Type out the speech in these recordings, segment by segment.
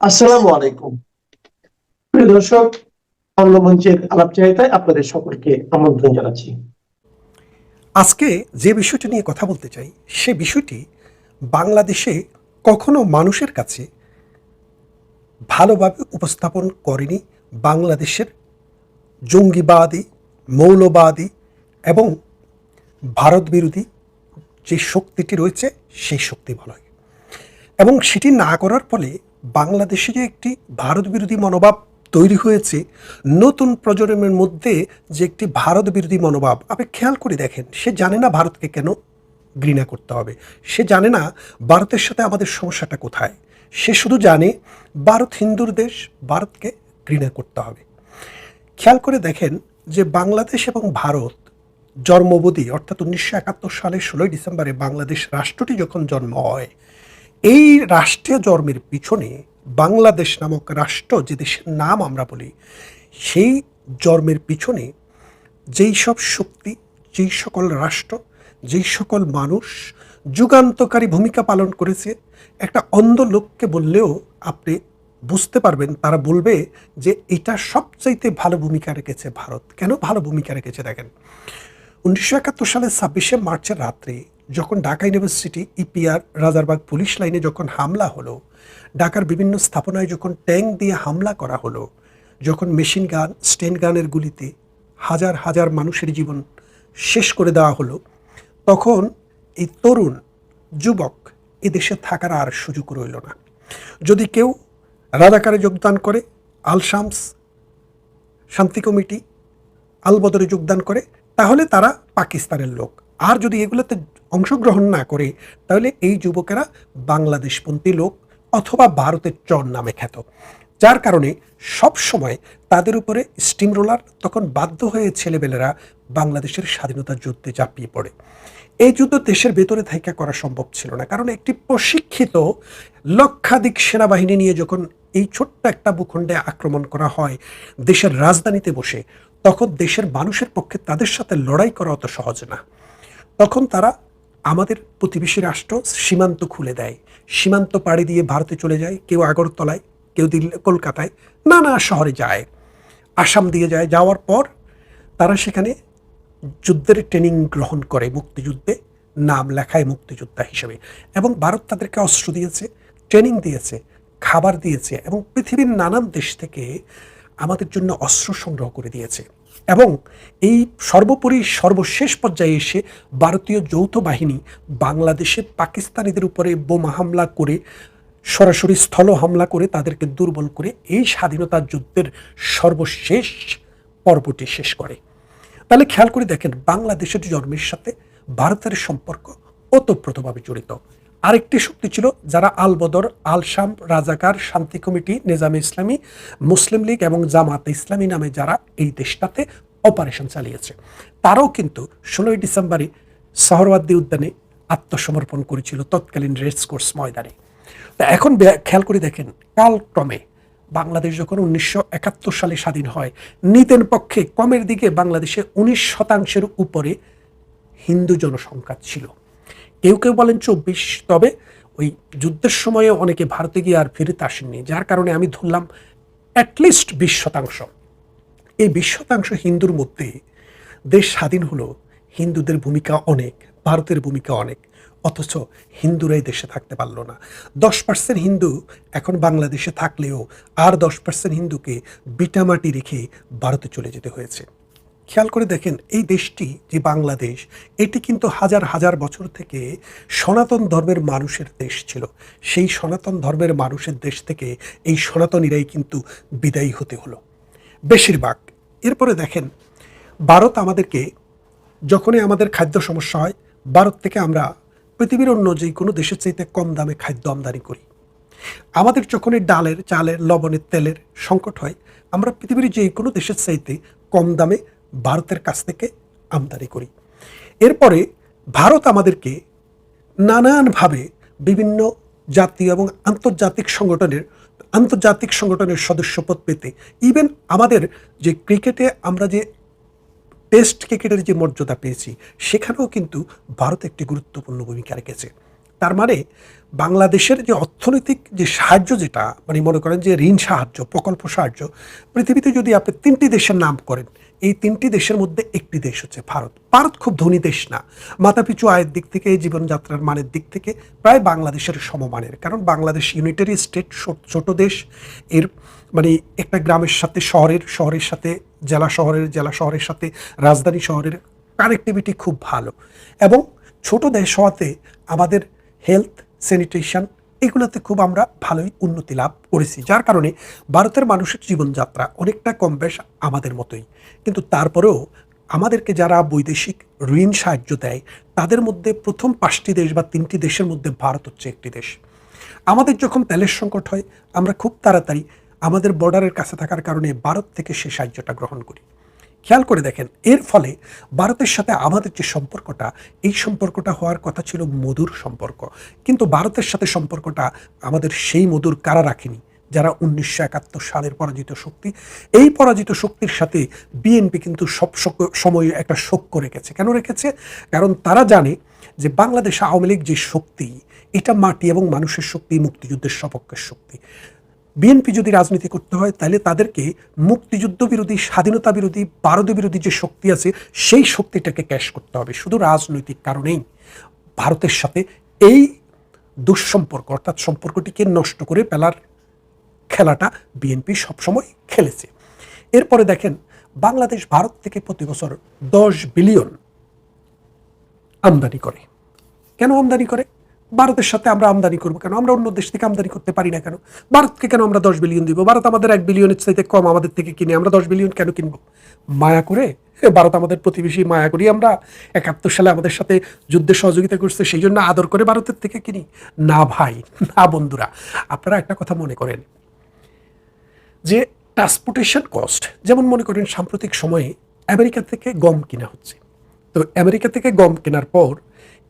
আসসালামু আলাইকুম। প্রিয় দর্শক, মঞ্চের আলাপচারিতায় আপনাদের সকলকে আমন্ত্রণ জানাচ্ছি। আজকে যে বিষয়টি নিয়ে কথা বলতে চাই সে বিষয়টি বাংলাদেশে কখনো মানুষের কাছে ভালোভাবে উপস্থাপন করেনি বাংলাদেশের জঙ্গিবাদী, মৌলবাদী এবং ভারত বিরোধী যে শক্তিটি রয়েছে সেই শক্তি বলয়। এবং সেটি না করার ফলে বাংলাদেশে যে একটি ভারত বিরোধী মনোভাব তৈরি হয়েছে, নতুন প্রজন্মের মধ্যে যে একটি ভারত বিরোধী মনোভাব, আপনি খেয়াল করে দেখেন, সে জানে না ভারতকে কেন ঘৃণা করতে হবে। সে জানে না ভারতের সাথে আমাদের সমস্যাটা কোথায়। সে শুধু জানে ভারত হিন্দুর দেশ, ভারতকে ঘৃণা করতে হবে। খেয়াল করে দেখেন যে বাংলাদেশ এবং ভারত জন্মবধি, অর্থাৎ 1971 সালের 16 ডিসেম্বরে বাংলাদেশ রাষ্ট্রটি যখন জন্ম হয়, এই রাষ্ট্রীয় জন্মের পিছনে বাংলাদেশ নামক রাষ্ট্র, যে দেশের নাম আমরা বলি, সেই জন্মের পিছনে যেই সব শক্তি, যেই সকল রাষ্ট্র, যেই সকল মানুষ যুগান্তকারী ভূমিকা পালন করেছে, একটা অন্ধ লোককে বললেও আপনি বুঝতে পারবেন, তারা বলবে যে এটা সবচাইতে ভালো ভূমিকা রেখেছে ভারত। কেন ভালো ভূমিকা রেখেছে দেখেন, 1971 সালের 26শে মার্চের রাত্রে যখন Dhaka university EPR Rajarbagh police লাইনে যখন হামলা হলো, ঢাকার বিভিন্ন স্থাপনায় যখন ট্যাঙ্ক দিয়ে হামলা করা হলো, যখন মেশিন গান, স্টেন গানের গুলিতে হাজার হাজার মানুষের জীবন শেষ করে দেওয়া হলো, তখন এই তরুণ যুবক এদেশে থাকার আর সুযোগ রইল না। যদি কেউ রাজাকারে যোগদান করে, আল শামস, শান্তি কমিটি, আলবদরে যোগদান করে, তাহলে তারা পাকিস্তানের লোক। আর যদি এগুলোতে অংশগ্রহণ না করে, তাহলে এই যুবকেরা বাংলাদেশপন্থী লোক অথবা ভারতের চর নামে খ্যাত। যার কারণে সব সময় তাদের উপরে স্টিম রোলার, তখন বাধ্য হয়ে ছেলেবেলেরা বাংলাদেশের স্বাধীনতা যুদ্ধে ঝাঁপিয়ে পড়ে। এই যুদ্ধ দেশের ভেতরে থাইকা করা সম্ভব ছিল না, কারণ একটি প্রশিক্ষিত লক্ষাধিক সেনাবাহিনী নিয়ে যখন এই ছোট্ট একটা ভূখণ্ডে আক্রমণ করা হয় দেশের রাজধানীতে বসে, তখন দেশের মানুষের পক্ষে তাদের সাথে লড়াই করা অত সহজ না। তখন তারা আমাদের প্রতিবেশী রাষ্ট্র সীমান্ত খুলে দেয়, সীমান্ত পাড়ি দিয়ে ভারতে চলে যায়, কেউ আগরতলায়, কেউ দিল্লি, কলকাতায়, নানা শহরে যায়, আসাম দিয়ে যায়। যাওয়ার পর তারা সেখানে যুদ্ধের ট্রেনিং গ্রহণ করে, মুক্তিযুদ্ধে নাম লেখায় মুক্তিযোদ্ধা হিসেবে। এবং ভারত তাদেরকে অস্ত্র দিয়েছে, ট্রেনিং দিয়েছে, খাবার দিয়েছে, এবং পৃথিবীর নানান দেশ থেকে আমাদের জন্য অস্ত্র সংগ্রহ করে দিয়েছে। এবং এই সর্বোপরি সর্বশেষ পর্যায়ে এসে ভারতীয় যৌথ বাহিনী বাংলাদেশে পাকিস্তানিদের উপরে বোমা হামলা করে, সরাসরি স্থল হামলা করে তাদেরকে দুর্বল করে এই স্বাধীনতা যুদ্ধের সর্বশেষ পর্বটি শেষ করে। তাহলে খেয়াল করে দেখেন, বাংলাদেশের জন্মের সাথে ভারতের সম্পর্ক ওতপ্রোতভাবে জড়িত। আরেকটি শক্তি ছিল যারা আল বদর, আল শাম, রাজাকার, শান্তি কমিটি, নিজামে ইসলামী, মুসলিম লীগ এবং জামাতে ইসলামী নামে যারা এই দেশটাতে অপারেশন চালিয়েছে, তারাও কিন্তু 16 ডিসেম্বরে সোহরাওয়ার্দী উদ্যানে আত্মসমর্পণ করেছিল, তৎকালীন রেস কোর্স ময়দানে। তা এখন খেয়াল করে দেখেন, কালক্রমে বাংলাদেশ যখন 1971 সালে স্বাধীন হয়, নিতেন পক্ষে কমের দিকে বাংলাদেশে 19% উপরে হিন্দু জনসংখ্যা ছিল। কেউ কেউ বলেন 24, তবে ওই যুদ্ধের সময়ে অনেকে ভারতে গিয়ে আর ফেরত আসেননি, যার কারণে আমি ধরলাম অ্যাটলিস্ট 20%। এই 20% হিন্দুর মধ্যে দেশ স্বাধীন হলো, হিন্দুদের ভূমিকা অনেক, ভারতের ভূমিকা অনেক, অথচ হিন্দুরাই দেশে থাকতে পারলো না। 10% হিন্দু এখন বাংলাদেশে থাকলেও আর 10% হিন্দুকে বিটামাটি রেখে ভারতে চলে যেতে হয়েছে। খেয়াল করে দেখেন, এই দেশটি যে বাংলাদেশ, এটি কিন্তু হাজার হাজার বছর থেকে সনাতন ধর্মের মানুষের দেশ ছিল। সেই সনাতন ধর্মের মানুষের দেশ থেকে এই সনাতনীরাই কিন্তু বিদায়ী হতে হলো বেশিরভাগ। এরপরে দেখেন, ভারত আমাদেরকে, যখনই আমাদের খাদ্য সমস্যা হয়, ভারত থেকে আমরা পৃথিবীর অন্য যে কোনো দেশের চাইতে কম দামে খাদ্য আমদানি করি। আমাদের যখনই ডালের, চালের, লবণের, তেলের সংকট হয়, আমরা পৃথিবীর যে কোনো দেশের চাইতে কম দামে ভারতের কাছ থেকে আমদানি করি। এরপরে ভারত আমাদেরকে নানানভাবে বিভিন্ন জাতীয় এবং আন্তর্জাতিক সংগঠনের সদস্যপদ পেতে, ইভেন আমাদের যে ক্রিকেটে আমরা যে টেস্ট ক্রিকেটের যে মর্যাদা পেয়েছি, সেখানেও কিন্তু ভারত একটি গুরুত্বপূর্ণ ভূমিকা রেখেছে। তার মানে বাংলাদেশের যে অর্থনৈতিক যে সাহায্য, যেটা মানে মনে করেন যে ঋণ সাহায্য, প্রকল্প সাহায্য, পৃথিবীতে যদি আপনি 3টি দেশের নাম করেন, এই 3টি দেশের মধ্যে একটি দেশ হচ্ছে ভারত। ভারত খুব ধনী দেশ না, মাথাপিছু আয়ের দিক থেকে, জীবনযাত্রার মানের দিক থেকে প্রায় বাংলাদেশের সমমানের। কারণ বাংলাদেশ ইউনিটারি স্টেট, ছোট দেশ। এর মানে একটা গ্রামের সাথে শহরের সাথে জেলা শহরের সাথে রাজধানী শহরের কানেক্টিভিটি খুব ভালো। এবং ছোট দেশ হওয়াতে আমাদের হেলথ, স্যানিটেশন এগুলোতে খুব আমরা ভালোই উন্নতি লাভ করেছি, যার কারণে ভারতের মানুষের জীবনযাত্রা অনেকটা কম বেশ আমাদের মতোই। কিন্তু তারপরেও আমাদেরকে যারা বৈদেশিক ঋণ সাহায্য দেয়, তাদের মধ্যে প্রথম 5টি দেশ বা 3টি দেশের মধ্যে ভারত হচ্ছে একটি দেশ। আমাদের যখন তেলের সংকট হয়, আমরা খুব তাড়াতাড়ি আমাদের বর্ডারের কাছে থাকার কারণে ভারত থেকে সে সাহায্যটা গ্রহণ করি। খেয়াল করে দেখেন, এর ফলে ভারতের সাথে আমাদের যে সম্পর্কটা, এই সম্পর্কটা হওয়ার কথা ছিল মধুর সম্পর্ক। কিন্তু ভারতের সাথে সম্পর্কটা আমাদের সেই মধুর কারা রাখেনি? যারা 1971 সালের পরাজিত শক্তি। এই পরাজিত শক্তির সাথে বিএনপি কিন্তু সব সময় একটা শোক রেখেছে। কেন রেখেছে? কারণ তারা জানে যে বাংলাদেশ আওয়ামী লীগ যে শক্তি, এটা মাটি এবং মানুষের শক্তি, মুক্তিযুদ্ধের সপক্ষের শক্তি। বিএনপি যদি রাজনীতি করতে হয়, তাহলে তাদেরকে মুক্তিযুদ্ধ বিরোধী, স্বাধীনতা বিরোধী, ভারত বিরোধী যে শক্তি আছে, সেই শক্তিটাকে ক্যাশ করতে হবে। শুধু রাজনৈতিক কারণেই ভারতের সাথে এই দুঃসম্পর্ক, অর্থাৎ সম্পর্কটিকে নষ্ট করে ফেলার খেলাটা বিএনপি সবসময় খেলেছে। এরপরে দেখেন, বাংলাদেশ ভারত থেকে প্রতি বছর 10 বিলিয়ন আমদানি করে। কেন আমদানি করে? ভারতের সাথে আমরা আমদানি করবো কেন? আমরা অন্য দেশ থেকে আমদানি করতে পারি না কেন? ভারতকে কেন আমরা 10 বিলিয়ন দিব? ভারত আমাদের 1 বিলিয়নের চাইতে কম আমাদের থেকে কিনে, আমরা 10 বিলিয়ন কেন কিনবো? মায়া করে? ভারত আমাদের প্রতিবেশী, মায়া করি আমরা। 71 সালে আমাদের সাথে যুদ্ধে সহযোগিতা করছে, সেই জন্য আদর করে ভারতের থেকে কিনি? না ভাই, না বন্ধুরা। আপনারা একটা কথা মনে করেন যে ট্রান্সপোর্টেশন কস্ট, যেমন মনে করেন সাম্প্রতিক সময়ে আমেরিকা থেকে গম কিনা হচ্ছে। তো আমেরিকা থেকে গম কেনার পর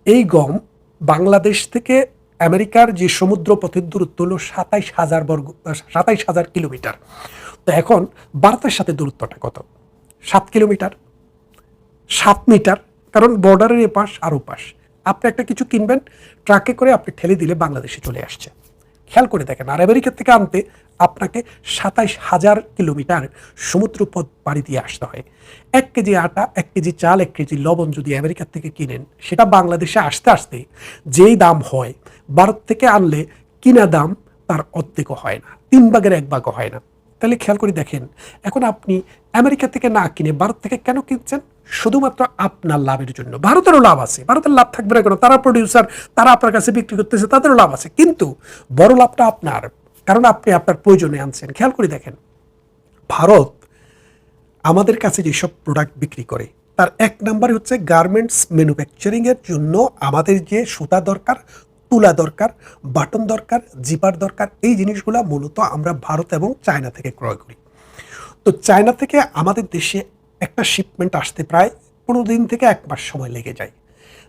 এই গম বাংলাদেশ থেকে আমেরিকার যে সমুদ্র পথের দূরত্ব হলো 27,000 কিলোমিটার। তো এখন ভারতের সাথে দূরত্বটা কত? 7 কিলোমিটার, 7 মিটার। কারণ বর্ডারের এপাশ আর ওপাশ। আপনি একটা কিছু কিনবেন, ট্রাকে করে আপনি ঠেলে দিলে বাংলাদেশে চলে আসছে। খেয়াল করে দেখেন, আর আমেরিকা থেকে আনতে আপনাকে 27,000 কিলোমিটার সমুদ্রপথ পাড়ি দিয়ে আসতে হয়। 1 কেজি আটা, 1 কেজি চাল, 1 কেজি লবণ যদি আমেরিকা থেকে কিনেন, সেটা বাংলাদেশে আসতে আসতে যেই দাম হয়, ভারত থেকে আনলে কিনা দাম তার অর্ধেকও হয় না, 3 ভাগের 1 ভাগও হয় না। তাহলে খেয়াল করে দেখেন, এখন আপনি আমেরিকা থেকে না কিনে ভারত থেকে কেন কিনছেন? শুধুমাত্র আপনার লাভের জন্য। ভারতেরও লাভ আছে, ভারতের লাভ থাকবে না কেন? তারা প্রডিউসার, তারা আপনার কাছে বিক্রি করতেছে, তাদেরও লাভ আছে। কিন্তু বড় লাভটা আপনার, কারণ আপনি আপনার প্রয়োজনে আনছেন। খেয়াল করে দেখেন, ভারত আমাদের কাছে যেসব প্রোডাক্ট বিক্রি করে, তার 1 নম্বরে হচ্ছে গার্মেন্টস ম্যানুফ্যাকচারিংয়ের জন্য আমাদের যে সুতা দরকার, তুলা দরকার, বাটন দরকার, জিপার দরকার, এই জিনিসগুলো মূলত আমরা ভারত এবং চায়না থেকে ক্রয় করি। তো চায়না থেকে আমাদের দেশে একটা শিপমেন্ট আসতে প্রায় 15 দিন থেকে 1 মাস সময় লেগে যায়,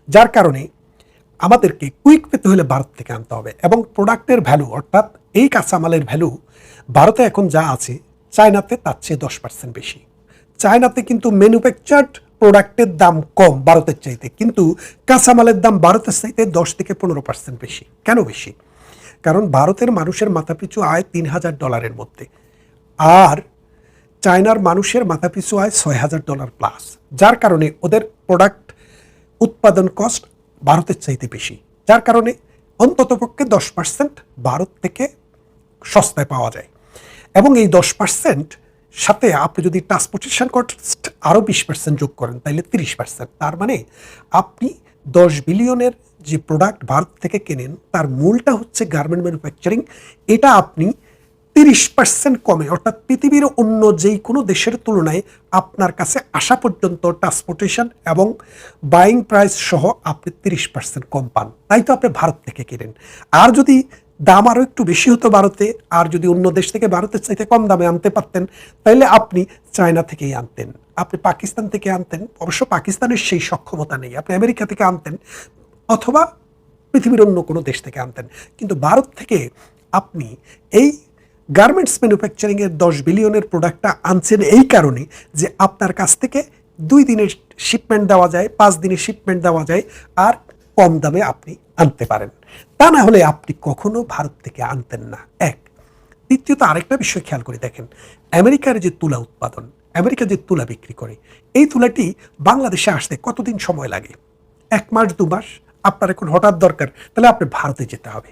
যার কারণে আমাদেরকে কুইক পেতে হলে ভারত থেকে আনতে হবে। এবং প্রোডাক্টের ভ্যালু, অর্থাৎ এই কাঁচামালের ভ্যালু ভারতে এখন যা আছে, চায়নাতে তার চেয়ে 10% বেশি। চায়নাতে কিন্তু ম্যানুফ্যাকচার্ড প্রোডাক্টের দাম কম ভারতের চাইতে, কিন্তু কাঁচামালের দাম ভারতের চাইতে 10 থেকে 15% বেশি। কেন বেশি? কারণ ভারতের মানুষের মাথাপিছু আয় $3,000 মধ্যে, আর চায়নার মানুষের মাথাপিছু আয় $6,000 প্লাস, যার কারণে ওদের প্রোডাক্ট উৎপাদন কস্ট ভারতের চাইতে বেশি, যার কারণে অন্ততপক্ষে 10% ভারত থেকে সস্তায় পাওয়া যায়। এবং এই 10% সাথে আপনি যদি ট্রান্সপোর্টেশন কস্ট আরও 20% যোগ করেন, তাহলে 30%। তার মানে আপনি 10 বিলিয়নের যে প্রোডাক্ট ভারত থেকে কেনেন, তার মূলটা হচ্ছে গার্মেন্ট ম্যানুফ্যাকচারিং। এটা আপনি 30% কমে, অর্থাৎ পৃথিবীর অন্য যেই কোনো দেশের তুলনায় আপনার কাছে আসা পর্যন্ত ট্রান্সপোর্টেশন এবং বাইং প্রাইস সহ আপনি 30% কম পান। তাই তো আপনি ভারত থেকে কেনেন। আর যদি দাম আরও একটু বেশি হতো ভারতে, আর যদি অন্য দেশ থেকে ভারতের চাইতে কম দামে আনতে পারতেন, তাহলে আপনি চায়না থেকেই আনতেন, আপনি পাকিস্তান থেকে আনতেন। অবশ্য পাকিস্তানের সেই সক্ষমতা নেই। আপনি আমেরিকা থেকে আনতেন, অথবা পৃথিবীর অন্য কোনো দেশ থেকে আনতেন। কিন্তু ভারত থেকে আপনি এই গার্মেন্টস ম্যানুফ্যাকচারিংয়ের 10 বিলিয়নের প্রোডাক্টটা আনছেন এই কারণে যে আপনার কাছ থেকে 2 দিনের শিপমেন্ট দেওয়া যায়, 5 দিনের শিপমেন্ট দেওয়া যায়, আর কম দামে আপনি আনতে পারেন। তা না হলে আপনি কখনো ভারত থেকে আনতেন না। এক, দ্বিতীয়ত আরেকটা বিষয় খেয়াল করে দেখেন, আমেরিকার যে তুলা উৎপাদন, আমেরিকা যে তুলা বিক্রি করে, এই তুলাটি বাংলাদেশে আসতে কতদিন সময় লাগে? 1 মাস 2 মাস। আপনার এখন হঠাৎ দরকার, তাহলে আপনি ভারতে যেতে হবে।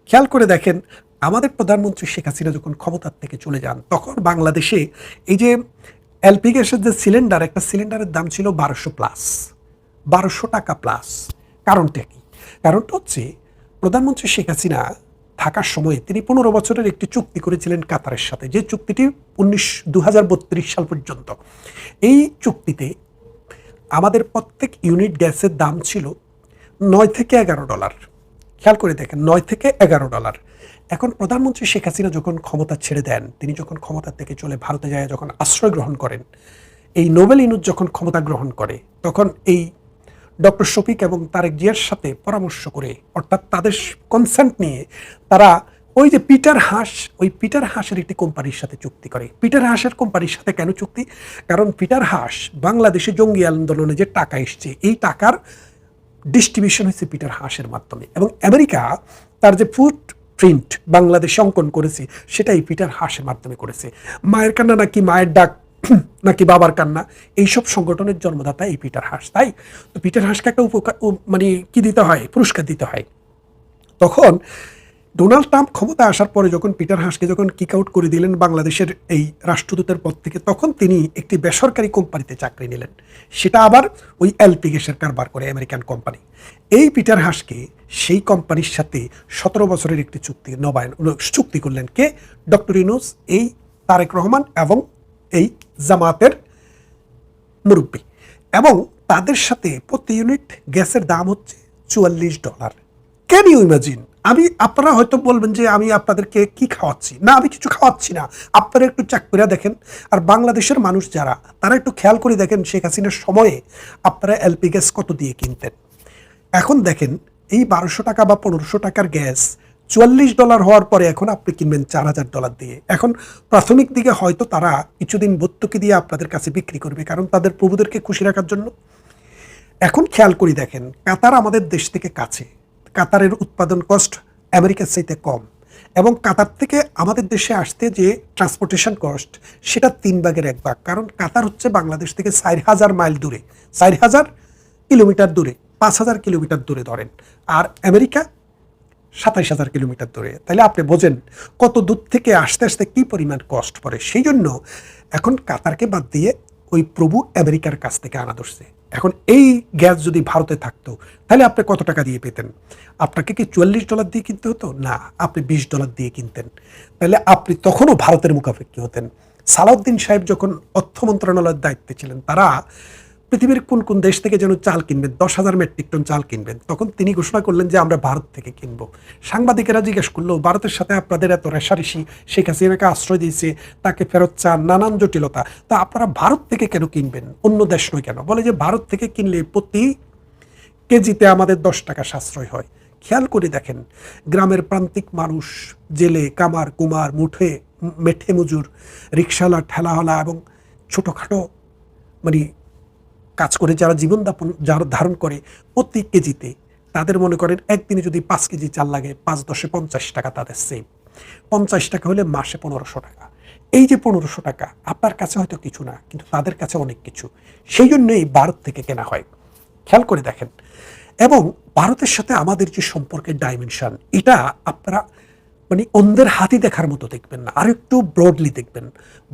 খেয়াল করে দেখেন, আমাদের প্রধানমন্ত্রী শেখ হাসিনা যখন ক্ষমতার থেকে চলে যান, তখন বাংলাদেশে এই যে এলপি গ্যাসের যে সিলিন্ডার, একটা সিলিন্ডারের দাম ছিল 1200 টাকা প্লাস। কারণটা কি? কারণটা হচ্ছে প্রধানমন্ত্রী শেখ হাসিনা থাকার সময়ে তিনি 15 বছরের একটি চুক্তি করেছিলেন কাতারের সাথে, যে চুক্তিটি 2032 সাল পর্যন্ত। এই চুক্তিতে আমাদের প্রত্যেক ইউনিট গ্যাসের দাম ছিল $9 থেকে $11। খেয়াল করে দেখেন, $9 থেকে $11। এখন প্রধানমন্ত্রী শেখ হাসিনা যখন ক্ষমতা ছেড়ে দেন, তিনি যখন ক্ষমতা থেকে চলে ভারতে যায়, যখন আশ্রয় গ্রহণ করেন, এই নোবেল ইনুস যখন ক্ষমতা গ্রহণ করে, তখন এই ডক্টর শফিক এবং তারেক জিয়ার সাথে পরামর্শ করে, অর্থাৎ তাদের কনসেন্ট নিয়ে তারা ওই যে পিটার হাস, ওই পিটার হাসের একটি কোম্পানির সাথে চুক্তি করে। পিটার হাসের কোম্পানির সাথে কেন চুক্তি? কারণ পিটার হাস বাংলাদেশে জঙ্গি আন্দোলনে যে টাকা এসছে, এই টাকার ডিস্ট্রিবিউশন হয়েছে পিটার হাসের মাধ্যমে, এবং আমেরিকা তার যে ফুট প্রিন্ট বাংলাদেশে অঙ্কন করেছে, সেটাই পিটার হাসের মাধ্যমে করেছে। মায়ের কান্না নাকি মায়ের ডাক নাকি বাবার কান্না, এইসব সংগঠনের জন্মদাতা এই পিটার হাস। তাই তো পিটার হাসকে একটা মানে কি দিতে হয়, পুরস্কার দিতে হয়। তখন ডোনাল্ড ট্রাম্প ক্ষমতা আসার পরে যখন পিটার হাসকে যখন কিক আউট করে দিলেন বাংলাদেশের এই রাষ্ট্রদূতের পদ থেকে, তখন তিনি একটি বেসরকারি কোম্পানিতে চাকরি নিলেন। সেটা আবার ওই এলপি গ্যাসের কারবার করে আমেরিকান কোম্পানি। এই পিটার হাসকে সেই কোম্পানির সাথে 17 বছরের একটি চুক্তি করলেন কে? ডক্টর ইউনূস, এই তারেক রহমান এবং এই জামাতের মুরব্বী। এবং তাদের সাথে প্রতি ইউনিট গ্যাসের দাম হচ্ছে $44। Can you imagine? আপনারা হয়তো বলবেন যে আমি আপনাদেরকে কি খাওয়াচ্ছি। না, আমি কিছু খাওয়াচ্ছি না। আপনারা একটু চেক করে দেখেন। আর বাংলাদেশের মানুষ যারা, তারা একটু খেয়াল করে দেখেন, শেখ হাসিনার সময়ে আপনারা এলপি গ্যাস কত দিয়ে কিনতেন। এখন দেখেন, এই 1200 টাকা বা 1500 টাকার গ্যাস $44 হওয়ার পরে এখন আপনি কিনবেন $4000 দিয়ে। এখন প্রাথমিক দিকে হয়তো তারা কিছুদিন ভর্তুকি দিয়ে আপনাদের কাছে বিক্রি করবে, কারণ তাদের প্রভুদেরকে খুশি রাখার জন্য। এখন খেয়াল করে দেখেন, কাতার আমাদের দেশ থেকে কাছে, কাতারের উৎপাদন কস্ট আমেরিকার চাইতে কম, এবং কাতার থেকে আমাদের দেশে আসতে যে ট্রান্সপোর্টেশন কস্ট, সেটা 3 ভাগের 1 ভাগ। কারণ কাতার হচ্ছে বাংলাদেশ থেকে 4000 মাইল দূরে, 4000 কিলোমিটার দূরে, 5000 কিলোমিটার দূরে ধরেন, আর আমেরিকা 27000 কিলোমিটার দূরে। তাহলে আপনি বোঝেন কত দূর থেকে আসতে আসতে কি পরিমাণ কস্ট পড়ে। সেই জন্য এখন কাতারকে বাদ দিয়ে ওই প্রভু আমেরিকার কাছ থেকে আনা ধরছে। এখন এই গ্যাস যদি ভারতে থাকতো, তাহলে আপনি কত টাকা দিয়ে পেতেন? আপনাকে কি $44 দিয়ে কিনতে হতো? না, আপনি $20 দিয়ে কিনতেন। তাহলে আপনি তখনও ভারতের মুখাপেক্ষী হতেন। সালাউদ্দিন সাহেব যখন অর্থ মন্ত্রণালয়ের দায়িত্বে ছিলেন, তারা পৃথিবীর কোন কোন দেশ থেকে যেন চাল কিনবেন, 10,000 মেট্রিক টন চাল কিনবেন, তখন তিনি ঘোষণা করলেন যে আমরা ভারত থেকে কিনবো। সাংবাদিকেরা জিজ্ঞেস করলো, ভারতের সাথে আপনাদের এত রেশারেশি, শেখ হাসিনাকে আশ্রয় দিয়েছে, তাকে ফেরত চান, নানান জটিলতা, তা আপনারা ভারত থেকে কেন কিনবেন, অন্য দেশ নয় কেন? বলে যে ভারত থেকে কিনলে প্রতি কেজিতে আমাদের 10 টাকা সাশ্রয় হয়। খেয়াল করে দেখেন, গ্রামের প্রান্তিক মানুষ, জেলে, কামার, কুমার, মেঠে মজুর, রিক্সাওয়ালা, ঠেলাওয়ালা এবং ছোটোখাটো মানে কাজ করে যারা জীবনযাপন যারা ধারণ করে, প্রতি কেজিতে তাদের মনে করেন একদিনে যদি 5 কেজি চাল লাগে, 5×10 50 টাকা তাদের সেভ। 50 টাকা হলে মাসে 1500 টাকা। এই যে 1500 টাকা আপনার কাছে হয়তো কিছু না, কিন্তু তাদের কাছে অনেক কিছু। সেই জন্যই ভারত থেকে কেনা হয়। খেয়াল করে দেখেন, এবং ভারতের সাথে আমাদের যে সম্পর্কের ডাইমেনশন, এটা আপনারা মানে অন্যের হাতি দেখার মতো দেখবেন না, আর একটু ব্রডলি দেখবেন।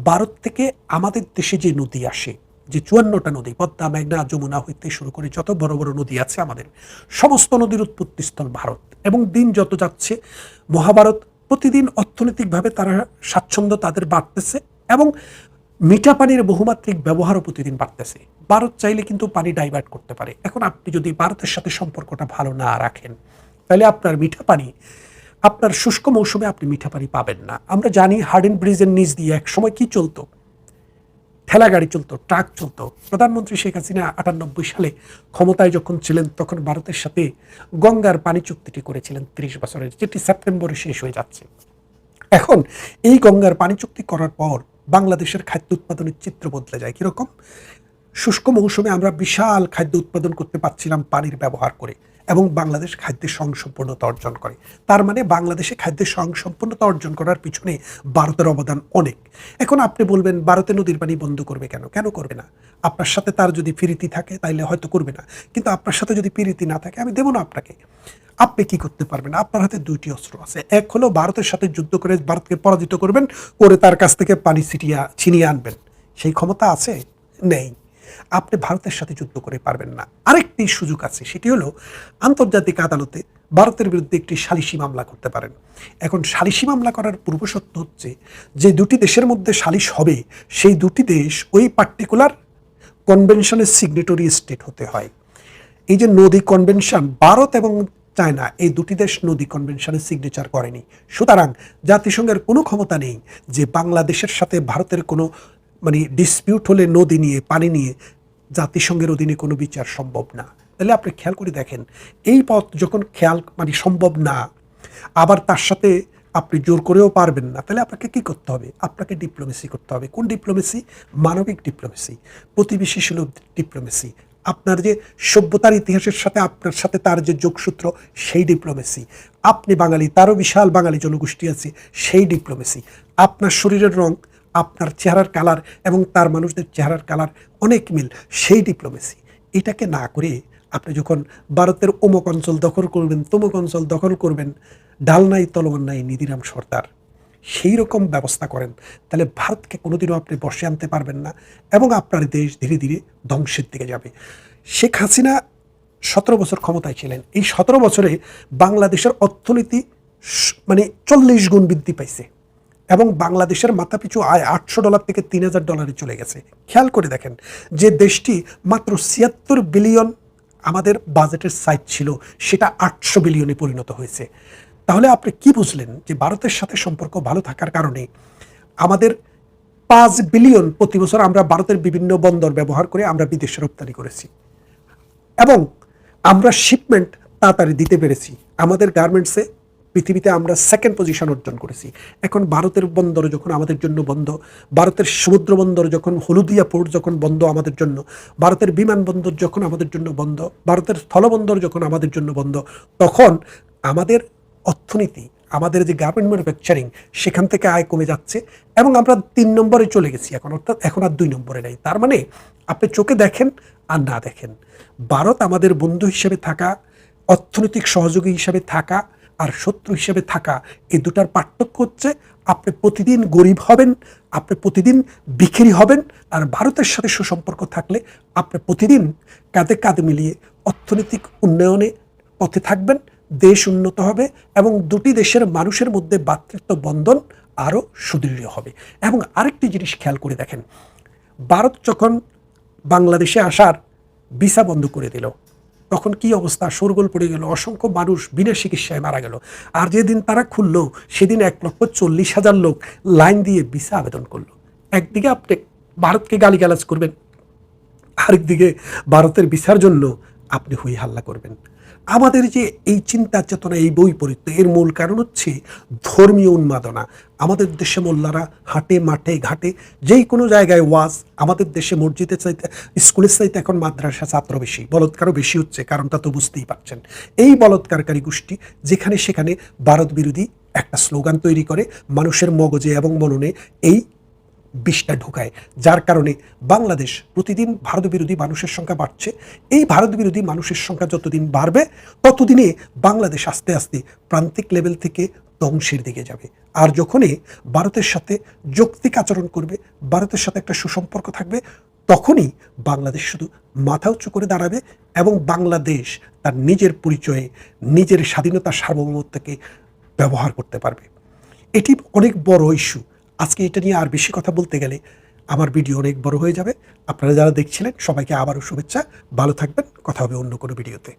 ভারত থেকে আমাদের দেশে যে নদী আসে, যে 54টা নদী, পদ্মা, মেঘনা, যমুনা হইতে শুরু করে যত বড় বড় নদী আছে আমাদের, সমস্ত নদীর উৎপত্তিস্থল ভারত। এবং দিন যত যাচ্ছে, মহাভারত প্রতিদিন অর্থনৈতিকভাবে তারা স্বাচ্ছন্দ্য তাদের বাড়তেছে, এবং মিঠা পানির বহুমাত্রিক ব্যবহারও প্রতিদিন বাড়তেছে। ভারত চাইলে কিন্তু পানি ডাইভার্ট করতে পারে। এখন আপনি যদি ভারতের সাথে সম্পর্কটা ভালো না রাখেন, তাহলে আপনার মিঠা পানি, আপনার শুষ্ক মৌসুমে আপনি মিঠা পানি পাবেন না। আমরা জানি হার্ডিন ব্রিজের নিচ দিয়ে এক সময় কি চলতো, ঠেলা গাড়ি চলতো, ট্রাক চলতো। প্রধানমন্ত্রী শেখ হাসিনা 98 সালে ক্ষমতায় যখন ছিলেন, তখন ভারতের সাথে গঙ্গার পানি চুক্তিটি করেছিলেন 30 বছরের, যেটি সেপ্টেম্বরে শেষ হয়ে যাচ্ছে। এখন এই গঙ্গার পানি চুক্তি করার পর বাংলাদেশের খাদ্য উৎপাদনের চিত্র বদলে যায়। কিরকম? শুষ্ক মৌসুমে আমরা বিশাল খাদ্য উৎপাদন করতে পারছিলাম পানির ব্যবহার করে, এবং বাংলাদেশ খাদ্যের স্বয়ংসম্পূর্ণতা অর্জন করে। তার মানে বাংলাদেশে খাদ্যের স্বয়ংসম্পূর্ণতা অর্জন করার পিছনে ভারতের অবদান অনেক। এখন আপনি বলবেন ভারতে নদীর পানি বন্ধ করবে কেন? কেন করবে না? আপনার সাথে তার যদি প্রীতি থাকে তাইলে হয়তো করবে না, কিন্তু আপনার সাথে যদি প্রীতি না থাকে আমি দেবো না আপনাকে। আপনি কি করতে পারবেন? আপনার হাতে দুইটি অস্ত্র আছে। এক হলো ভারতের সাথে যুদ্ধ করে ভারতকে পরাজিত করবেন, করে তার কাছ থেকে পানি ছিনিয়ে আনবেন। সেই ক্ষমতা আছে? নেই। আপনি ভারতের সাথে যুদ্ধ করে পারবেন না। আরেকটি সুযোগ আছে, সেটি হলো আন্তর্জাতিক আদালতে ভারতের বিরুদ্ধে একটি সালিসি মামলা করতে পারেন। এখন সালিসি মামলা করার পূর্বশর্ত হচ্ছে যে দুটি দেশের মধ্যে সালিশ হবে, সেই দুটি দেশ ওই পার্টিকুলার কনভেনশনের সিগনেটরি স্টেট হতে হয়। এই যে নদী কনভেনশন, ভারত এবং চায়না এই দুটি দেশ নদী কনভেনশনে সিগনেচার করেনি। সুতরাং জাতিসংঘের কোনো ক্ষমতা নেই যে বাংলাদেশের সাথে ভারতের কোনো ডিসপিউট হলে নদী নিয়ে, পানি নিয়ে জাতিসংঘের অধীনে কোনো বিচার সম্ভব না। তাহলে আপনি খেয়াল করে দেখেন, এই পথ যখন সম্ভব না, আবার তার সাথে আপনি জোর করেও পারবেন না, তাহলে আপনাকে কি করতে হবে? আপনাকে ডিপ্লোমেসি করতে হবে। কোন ডিপ্লোমেসি? মানবিক ডিপ্লোমেসি, প্রতিবেশী সুলভ ডিপ্লোমেসি। আপনার যে সভ্যতার ইতিহাসের সাথে আপনার সাথে তার যে যোগসূত্র, সেই ডিপ্লোমেসি। আপনি বাঙালি, তারও বিশাল বাঙালি জনগোষ্ঠী আছে, সেই ডিপ্লোমেসি। আপনার শরীরের রং, আপনার চেহারার কালার এবং তার মানুষদের চেহারার কালার অনেক মিল, সেই ডিপ্লোমেসি। এটাকে না করে আপনি যখন ভারতের অমুক অঞ্চল দখল করবেন, তমুক অঞ্চল দখল করবেন, ডাল নাই তলোয়ার নাই নিধিরাম সর্দার, সেই রকম ব্যবস্থা করেন, তাহলে ভারতকে কোনোদিনও আপনি বসে আনতে পারবেন না, এবং আপনার দেশ ধীরে ধীরে ধ্বংসের দিকে যাবে। শেখ হাসিনা 17 বছর ক্ষমতায় ছিলেন। এই 17 বছরে বাংলাদেশের অর্থনীতি 40 গুণ বৃদ্ধি পাইছে, এবং বাংলাদেশের মাথাপিছু আয় $800 থেকে $3000 চলে গেছে। খেয়াল করে দেখেন যে দেশটি মাত্র 76 বিলিয়ন আমাদের বাজেটের সাইজ ছিল, সেটা 800 বিলিয়নে পরিণত হয়েছে। তাহলে আপনি কি বুঝলেন যে ভারতের সাথে সম্পর্ক ভালো থাকার কারণে আমাদের 5 বিলিয়ন প্রতি বছর আমরা ভারতের বিভিন্ন বন্দর ব্যবহার করে আমরা বিদেশে রপ্তানি করেছি, এবং আমরা শিপমেন্ট তাড়াতাড়ি দিতে পেরেছি। আমাদের গার্মেন্টসে পৃথিবীতে আমরা সেকেন্ড পজিশন অর্জন করেছি। এখন ভারতের বন্দর যখন আমাদের জন্য বন্ধ, ভারতের সমুদ্র বন্দর যখন, হলুদিয়া পোর্ট যখন বন্ধ আমাদের জন্য, ভারতের বিমানবন্দর যখন আমাদের জন্য বন্ধ, ভারতের স্থলবন্দর যখন আমাদের জন্য বন্ধ, তখন আমাদের অর্থনীতি, আমাদের যে গার্মেন্ট ম্যানুফ্যাকচারিং, সেখান থেকে আয় কমে যাচ্ছে, এবং আমরা 3 নম্বরে চলে গেছি এখন, অর্থাৎ এখন আর 2 নম্বরে নেই। তার মানে আপনি চোখে দেখেন আর না দেখেন, ভারত আমাদের বন্ধু হিসেবে থাকা, অর্থনৈতিক সহযোগী হিসেবে থাকা আর শত্রু হিসেবে থাকা, এই দুটার পার্থক্য হচ্ছে আপনি প্রতিদিন গরিব হবেন, আপনি প্রতিদিন বিক্রি হবেন, আর ভারতের সাথে সুসম্পর্ক থাকলে আপনি প্রতিদিন কাঁধে কাঁধ মিলিয়ে অর্থনৈতিক উন্নয়নে পথে থাকবেন, দেশ উন্নত হবে, এবং দুটি দেশের মানুষের মধ্যে ভ্রাতৃত্ব বন্ধন আরও সুদৃঢ় হবে। এবং আরেকটি জিনিস খেয়াল করে দেখেন, ভারত যখন বাংলাদেশে আসার ভিসা বন্ধ করে দিল, তখন কি অবস্থা? শোরগোল পড়ে গেল, অসংখ্য মানুষ বিনা চিকিৎসায় মারা গেল। আর যেদিন তারা খুললো, সেদিন 1,40,000 লোক লাইন দিয়ে ভিসা আবেদন করলো। একদিকে আপনি ভারতকে গালিগালাজ করবেন, আরেকদিকে ভারতের ভিসার জন্য আপনি হই হাল্লা করবেন। আমাদের যে এই চিন্তা চেতনা, এই বৈপরীত্য, এর মূল কারণ হচ্ছে ধর্মীয় উন্মাদনা। আমাদের দেশে মোল্লারা হাটে মাঠে ঘাটে যেই কোনো জায়গায় ওয়াজ, আমাদের দেশে মসজিদের চাইতে, স্কুলের চাইতে এখন মাদ্রাসা ছাত্র বেশি, বলৎকারও বেশি হচ্ছে, কারণটা তো বুঝতেই পারছেন। এই বলৎকারকারী গোষ্ঠী যেখানে সেখানে ভারত বিরোধী একটা স্লোগান তৈরি করে মানুষের মগজে এবং মননে এই বিষটা ঢুকায়, যার কারণে বাংলাদেশ প্রতিদিন ভারত বিরোধী মানুষের সংখ্যা বাড়ছে। এই ভারত বিরোধী মানুষের সংখ্যা যতদিন বাড়বে, ততদিনে বাংলাদেশ আস্তে আস্তে প্রান্তিক লেভেল থেকে ধ্বংসের দিকে যাবে। আর যখনই ভারতের সাথে যৌক্তিক আচরণ করবে, ভারতের সাথে একটা সুসম্পর্ক থাকবে, তখনই বাংলাদেশ শুধু মাথা উঁচু করে দাঁড়াবে, এবং বাংলাদেশ তার নিজের পরিচয়ে, নিজের স্বাধীনতা সার্বভৌমত্বকে ব্যবহার করতে পারবে। এটি অনেক বড় ইস্যু। আজকে এটা নিয়ে আর বেশি কথা বলতে গেলে আমার ভিডিও অনেক বড় হয়ে যাবে। আপনারা যারা দেখছিলেন সবাইকে আবারও শুভেচ্ছা, ভালো থাকবেন, কথা হবে অন্য কোনো ভিডিওতে।